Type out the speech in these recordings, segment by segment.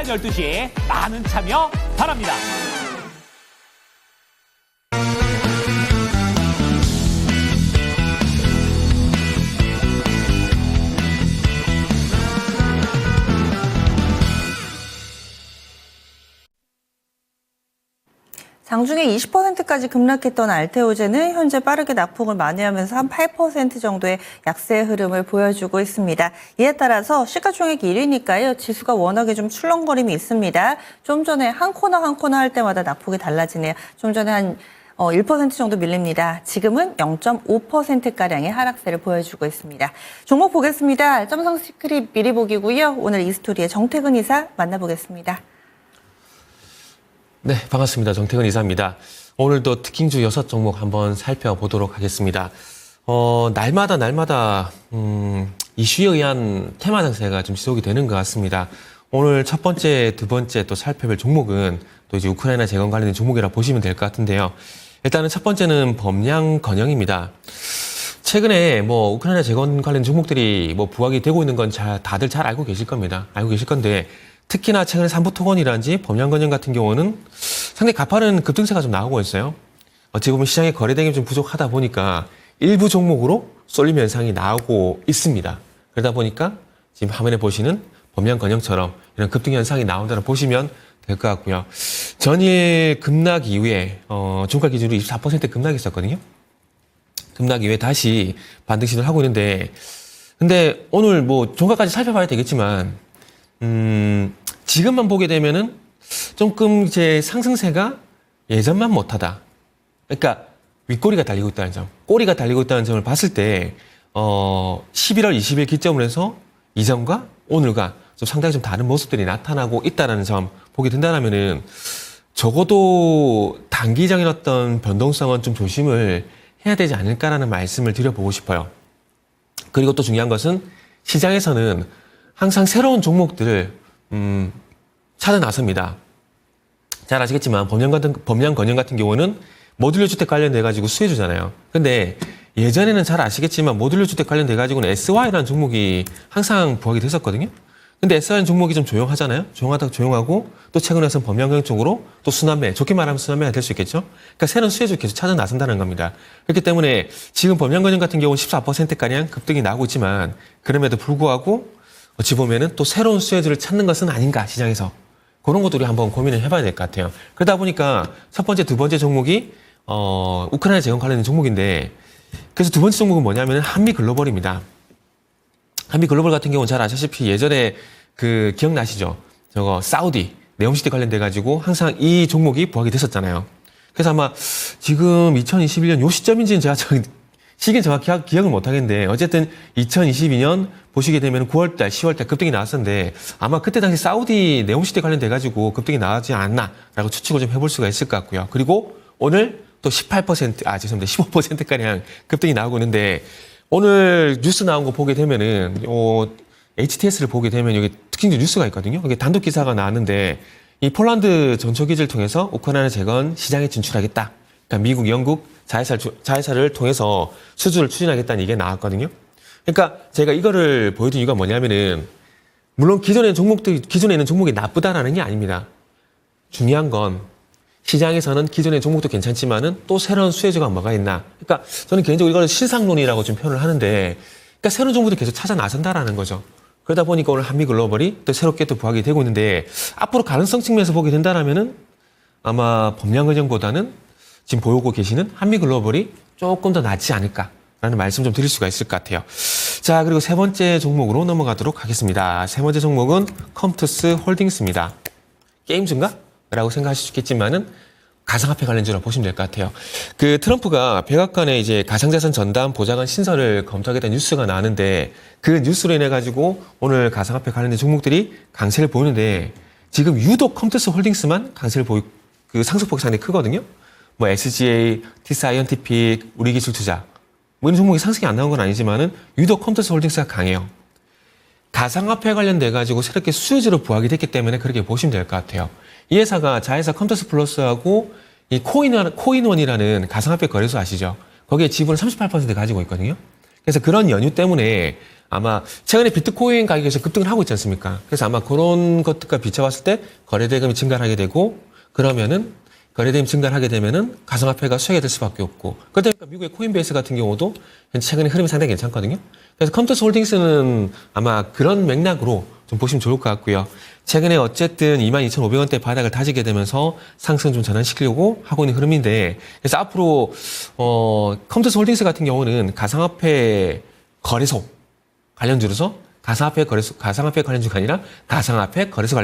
12시 많은 참여 바랍니다. 장중에 20%까지 급락했던 알테오제는 현재 빠르게 낙폭을 만회하면서 한 8% 정도의 약세 흐름을 보여주고 있습니다. 이에 따라서 시가총액 1위니까요. 지수가 워낙에 좀 출렁거림이 있습니다. 좀 전에 한 코너 할 때마다 낙폭이 달라지네요. 좀 전에 한 1% 정도 밀립니다. 지금은 0.5%가량의 하락세를 보여주고 있습니다. 종목 보겠습니다. 점성 시크릿 미리 보기고요. 오늘 이스토리의 정태근 이사 만나보겠습니다. 네, 반갑습니다. 정태근 이사입니다. 오늘도 특징주 6종목 한번 살펴보도록 하겠습니다. 날마다 이슈에 의한 테마 장세가 좀 지속이 되는 것 같습니다. 오늘 첫 번째, 두 번째 또 살펴볼 종목은 또 이제 우크라이나 재건 관련된 종목이라 보시면 될 것 같은데요. 일단은 첫 번째는 범양건영입니다. 최근에 우크라이나 재건 관련 종목들이 부각이 되고 있는 건 다들 잘 알고 계실 겁니다. 알고 계실 건데, 특히나 최근에 삼부토건이라든지 범양건영 같은 경우는 상당히 가파른 급등세가 좀 나오고 있어요. 어찌 보면 시장에 거래량이 좀 부족하다 보니까 일부 종목으로 쏠림 현상이 나오고 있습니다. 그러다 보니까 지금 화면에 보시는 범양건영처럼 이런 급등 현상이 나온다고 보시면 될 것 같고요. 전일 급락 이후에 종가 기준으로 24% 급락했었거든요. 급락 이후에 다시 반등 시도를 하고 있는데, 근데 오늘 종가까지 살펴봐야 되겠지만 지금만 보게 되면은 조금 이제 상승세가 예전만 못하다. 그러니까 윗꼬리가 달리고 있다는 점, 꼬리가 달리고 있다는 점을 봤을 때 11월 20일 기점으로 해서 이전과 오늘과 좀 상당히 좀 다른 모습들이 나타나고 있다는 점 보게 된다면은 적어도 단기적인 어떤 변동성은 좀 조심을 해야 되지 않을까라는 말씀을 드려보고 싶어요. 그리고 또 중요한 것은 시장에서는 항상 새로운 종목들을 찾아 나섭니다. 잘 아시겠지만 범양건영 같은 경우는 모듈러 주택 관련돼 가지고 수혜주잖아요. 근데 예전에는 잘 아시겠지만 모듈러 주택 관련돼 가지고는 SY라는 종목이 항상 부각이 됐었거든요. 근데 SY라는 종목이 좀 조용하잖아요. 조용하고 또 최근에는 범양건영 쪽으로 또 순환매, 좋게 말하면 순환매가 될 수 있겠죠. 그러니까 새로운 수혜주 계속 찾아 나선다는 겁니다. 그렇기 때문에 지금 범양건영 같은 경우는 14%가량 급등이 나오고 있지만 그럼에도 불구하고 어찌 보면은 또 새로운 수혜주를 찾는 것은 아닌가, 시장에서. 그런 것도 우리 한번 고민을 해봐야 될 것 같아요. 그러다 보니까 첫 번째, 두 번째 종목이, 우크라이나 재건 관련된 종목인데, 그래서 두 번째 종목은 뭐냐면은 한미글로벌입니다. 한미글로벌 같은 경우는 잘 아시다시피 예전에 기억나시죠? 사우디, 네옴시티 관련돼가지고 항상 이 종목이 부각이 됐었잖아요. 그래서 아마 지금 2021년 요 시점인지는 제가 시기는 정확히 기억을 못 하겠는데, 어쨌든 2022년 보시게 되면 9월달, 10월달 급등이 나왔었는데, 아마 그때 당시 사우디 네옴시티 관련돼가지고 급등이 나오지 않았나라고 추측을 좀 해볼 수가 있을 것 같고요. 그리고 오늘 또 15%가량 급등이 나오고 있는데, 오늘 뉴스 나온 거 보게 되면은, HTS를 보게 되면 여기 특징적 뉴스가 있거든요. 이게 단독 기사가 나왔는데, 이 폴란드 전초기지를 통해서 우크라이나 재건 시장에 진출하겠다. 그러니까 미국, 영국 자회사를 통해서 수주를 추진하겠다는 얘기가 나왔거든요. 그러니까 제가 이거를 보여준 이유가 뭐냐면은, 물론 기존에 있는 종목이 나쁘다라는 게 아닙니다. 중요한 건 시장에서는 기존의 종목도 괜찮지만은 또 새로운 수혜주가 뭐가 있나. 그러니까 저는 개인적으로 이거를 신상론이라고 좀 표현을 하는데, 그러니까 새로운 종목들이 계속 찾아 나선다라는 거죠. 그러다 보니까 오늘 한미글로벌이 또 새롭게 또 부각이 되고 있는데, 앞으로 가능성 측면에서 보게 된다라면은 아마 범양건영보다는 지금 보고 계시는 한미글로벌이 조금 더 낫지 않을까라는 말씀 좀 드릴 수가 있을 것 같아요. 자, 그리고 세 번째 종목으로 넘어가도록 하겠습니다. 세 번째 종목은 컴투스 홀딩스입니다. 게임주인가? 라고 생각하실 수 있겠지만은 가상화폐 관련주로 보시면 될 것 같아요. 트럼프가 백악관에 이제 가상자산 전담 보좌관 신설을 검토하겠다는 뉴스가 나왔는데, 그 뉴스로 인해 가지고 오늘 가상화폐 관련된 종목들이 강세를 보이는데, 지금 유독 컴투스 홀딩스만 강세를 상승폭이 상당히 크거든요. SGA, T사이언티픽, 우리기술투자. 이런 종목이 상승이 안 나온 건 아니지만은 유독 컴투스 홀딩스가 강해요. 가상화폐 관련돼가지고 새롭게 수혜주로 부각이 됐기 때문에 그렇게 보시면 될 것 같아요. 이 회사가 자회사 컴투스 플러스하고 이 코인원이라는 가상화폐 거래소 아시죠? 거기에 지분을 38% 가지고 있거든요. 그래서 그런 연유 때문에 아마 최근에 비트코인 가격에서 급등을 하고 있지 않습니까? 그래서 아마 그런 것들과 비춰봤을 때 거래대금이 증가를 하게 되고 그러면은 거래대금이 증가를 하게 되면은 가상화폐가 수혜가 될 수밖에 없고 그러다 보니까 미국의 코인베이스 같은 경우도 최근에 흐름이 상당히 괜찮거든요. 그래서 컴투스 홀딩스는 아마 그런 맥락으로 좀 보시면 좋을 것 같고요. 최근에 어쨌든 22,500원대 바닥을 다지게 되면서 상승 좀 전환시키려고 하고 있는 흐름인데 그래서 앞으로 컴투스 홀딩스 같은 경우는 가상화폐 거래소 관련주로서 가상화폐 관련주가 아니라 가상화폐 거래소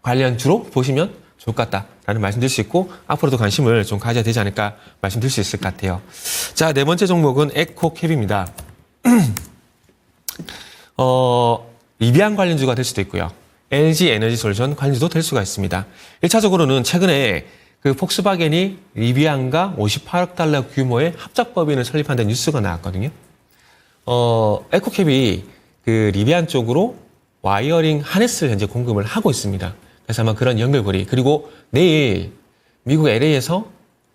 관련주로 보시면 좋을 것 같다라는 말씀드릴 수 있고 앞으로도 관심을 좀 가져야 되지 않을까 말씀드릴 수 있을 것 같아요. 자, 네 번째 종목은 에코캡입니다. 리비안 관련주가 될 수도 있고요. LG 에너지 솔루션 관련주도 될 수가 있습니다. 1차적으로는 최근에 그 폭스바겐이 리비안과 58억 달러 규모의 합작법인을 설립한다는 뉴스가 나왔거든요. 에코캡이 그 리비안 쪽으로 와이어링 하네스를 현재 공급을 하고 있습니다. 그래서 아마 그런 연결고리 그리고 내일 미국 LA에서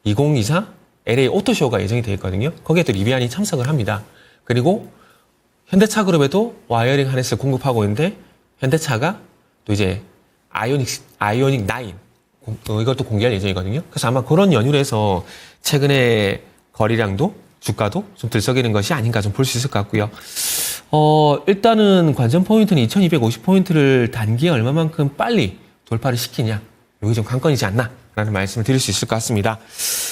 2024 LA 오토쇼가 예정이 되어 있거든요. 거기에 또 리비안이 참석을 합니다. 그리고 현대차 그룹에도 와이어링 하네스를 공급하고 있는데 현대차가 또 이제 아이오닉 9 이것도 공개할 예정이거든요. 그래서 아마 그런 연유로 해서 최근에 거래량도 주가도 좀 들썩이는 것이 아닌가 좀 볼 수 있을 것 같고요. 일단은 관전 포인트는 2250포인트를 단기에 얼마만큼 빨리 돌파를 시키냐. 여기 좀 관건이지 않나. 라는 말씀을 드릴 수 있을 것 같습니다.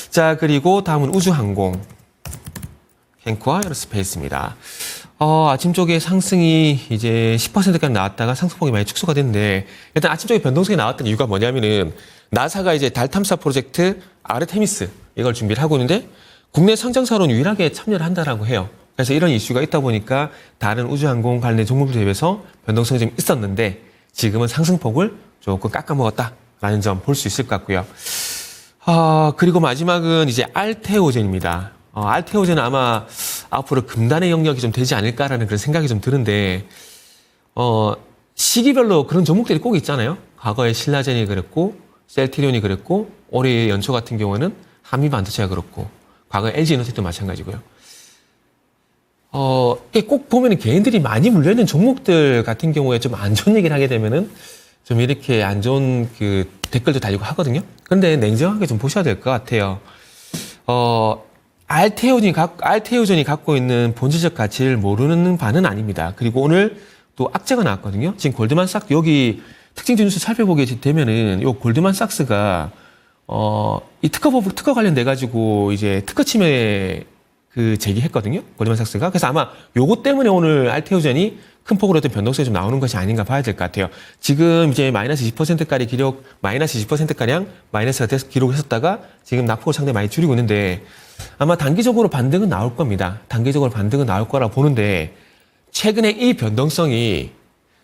자, 그리고 다음은 우주항공. 캔코와 에어로스페이스입니다. 아침 쪽에 상승이 이제 10%까지 나왔다가 상승폭이 많이 축소가 됐는데 일단 아침 쪽에 변동성이 나왔던 이유가 뭐냐면은 나사가 이제 달 탐사 프로젝트 아르테미스 이걸 준비를 하고 있는데 국내 상장사로는 유일하게 참여를 한다라고 해요. 그래서 이런 이슈가 있다 보니까 다른 우주항공 관련 종목들 대비해서 변동성이 좀 있었는데 지금은 상승폭을 조금 깎아먹었다라는 점 볼 수 있을 것 같고요. 그리고 마지막은 이제 알테오젠입니다. 알테오젠은 아마 앞으로 금단의 영역이 좀 되지 않을까라는 그런 생각이 좀 드는데, 시기별로 그런 종목들이 꼭 있잖아요. 과거에 신라젠이 그랬고, 셀트리온이 그랬고, 올해 연초 같은 경우는 한미반도체가 그렇고, 과거 LG에너지도 마찬가지고요. 꼭 보면 개인들이 많이 물려있는 종목들 같은 경우에 좀 안 좋은 얘기를 하게 되면은 좀 이렇게 안 좋은 그 댓글도 달리고 하거든요. 그런데 냉정하게 좀 보셔야 될 것 같아요. 알테오전이 갖고 있는 본질적 가치를 모르는 바는 아닙니다. 그리고 오늘 또 악재가 나왔거든요. 지금 골드만삭스 여기 특징 뉴스 살펴보게 되면은 요 골드만삭스가 이 특허 관련돼 가지고 이제 특허 침해 그 제기했거든요. 골드만삭스가. 그래서 아마 요거 때문에 오늘 알테오전이 큰 폭으로 어떤 변동성이 좀 나오는 것이 아닌가 봐야 될 것 같아요. 지금 이제 마이너스 20%까지 마이너스 20%가량 마이너스가 돼서 기록했었다가 지금 낙폭을 상당히 많이 줄이고 있는데 아마 단기적으로 반등은 나올 겁니다. 단기적으로 반등은 나올 거라 보는데 최근에 이 변동성이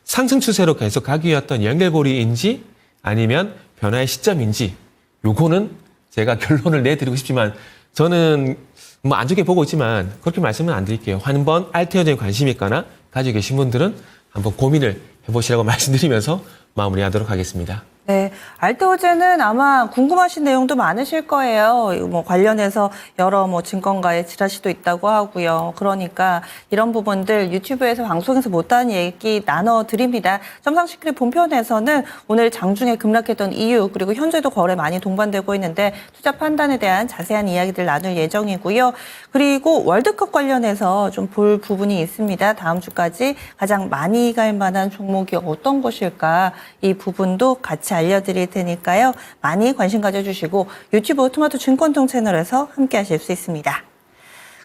상승 추세로 계속 가기 위한 연결고리인지 아니면 변화의 시점인지 요거는 제가 결론을 내드리고 싶지만 저는 뭐 안 좋게 보고 있지만 그렇게 말씀은 안 드릴게요. 한번 알테오전에 관심이 있거나 가지고 계신 분들은 한번 고민을 해보시라고 말씀드리면서 마무리하도록 하겠습니다. 네, 알테오젠은 아마 궁금하신 내용도 많으실 거예요. 뭐 관련해서 여러 뭐 증권가의 지라시도 있다고 하고요. 그러니까 이런 부분들 유튜브에서 방송에서 못하는 얘기 나눠드립니다. 점상시크릿 본편에서는 오늘 장중에 급락했던 이유 그리고 현재도 거래 많이 동반되고 있는데 투자 판단에 대한 자세한 이야기들 나눌 예정이고요. 그리고 월드컵 관련해서 좀 볼 부분이 있습니다. 다음 주까지 가장 많이 갈 만한 종목이 어떤 것일까 이 부분도 같이 알려드릴 테니까요. 많이 관심 가져주시고 유튜브 토마토 증권통 채널에서 함께 하실 수 있습니다.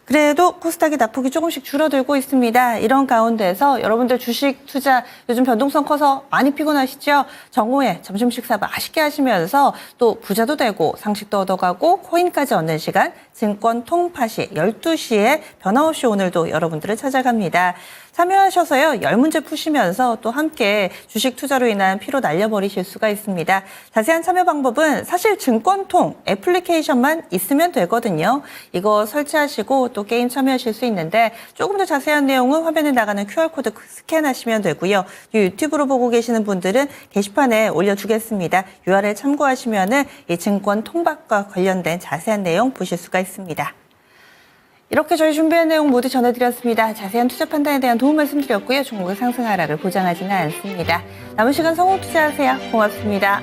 그래도 코스닥의 낙폭이 조금씩 줄어들고 있습니다. 이런 가운데서 여러분들 주식 투자 요즘 변동성 커서 많이 피곤하시죠? 정오에 점심 식사 맛있게 하시면서 또 부자도 되고 상식도 얻어가고 코인까지 얻는 시간 증권 통파시 12시에 변함없이 오늘도 여러분들을 찾아갑니다. 참여하셔서요. 10문제 푸시면서 또 함께 주식 투자로 인한 피로 날려버리실 수가 있습니다. 자세한 참여 방법은 사실 증권통 애플리케이션만 있으면 되거든요. 이거 설치하시고 또 게임 참여하실 수 있는데 조금 더 자세한 내용은 화면에 나가는 QR코드 스캔하시면 되고요. 유튜브로 보고 계시는 분들은 게시판에 올려두겠습니다. URL 참고하시면은 이 증권 통박과 관련된 자세한 내용 보실 수가 있습니다. 이렇게 저희 준비한 내용 모두 전해드렸습니다. 자세한 투자 판단에 대한 도움 말씀드렸고요. 종목의 상승 하락을 보장하지는 않습니다. 남은 시간 성공 투자하세요. 고맙습니다.